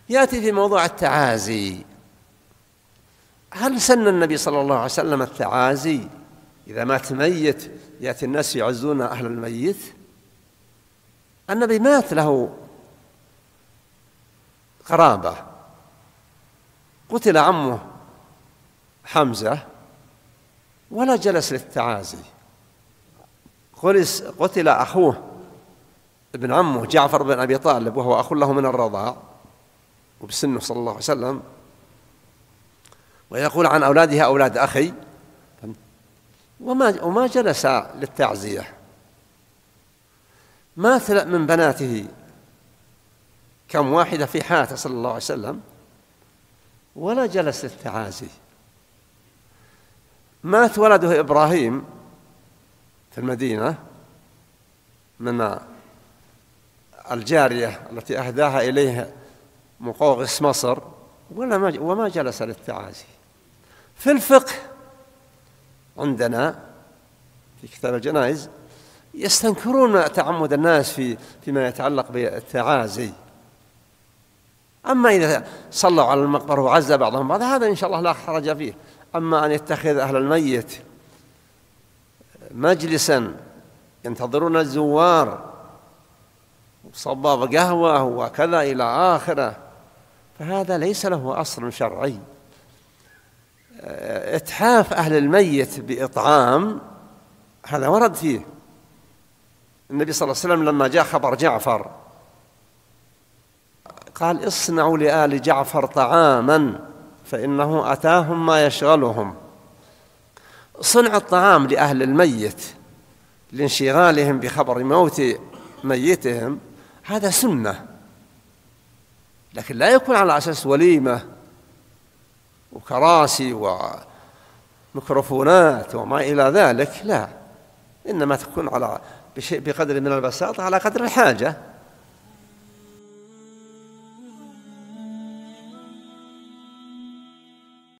يأتي في موضوع التعازي. هل سن النبي صلى الله عليه وسلم التعازي إذا مات ميت يأتي الناس يعزون أهل الميت؟ النبي مات له قرابة، قتل عمه حمزة ولا جلس للتعازي، قتل أخوه ابن عمه جعفر بن أبي طالب وهو أخ له من الرضاع وبسنه صلى الله عليه وسلم، ويقول عن أولاده أولاد أخي، وما جلس للتعزية. مات من بناته كم واحدة في حياته صلى الله عليه وسلم ولا جلس للتعازي. مات ولده إبراهيم في المدينة من الجارية التي أهداها إليه مقوقس مصر وما جلس للتعازي. في الفقه عندنا في كتاب الجنائز يستنكرون تعمد الناس فيما يتعلق بالتعازي. أما إذا صلوا على المقبرة وعزى بعضهم بعض هذا إن شاء الله لا حرج فيه. أما أن يتخذ أهل الميت مجلسا ينتظرون الزوار وصباب قهوة وكذا إلى آخره فهذا ليس له أصل شرعي. إتحاف أهل الميت بإطعام هذا ورد فيه. النبي صلى الله عليه وسلم لما جاء خبر جعفر قال اصنعوا لآل جعفر طعاما فإنه أتاهم ما يشغلهم. صنع الطعام لأهل الميت لانشغالهم بخبر موت ميتهم هذا سنة، لكن لا يكون على أساس وليمة وكراسي وميكروفونات وما إلى ذلك، لا، إنما تكون على بقدر من البساطة على قدر الحاجة.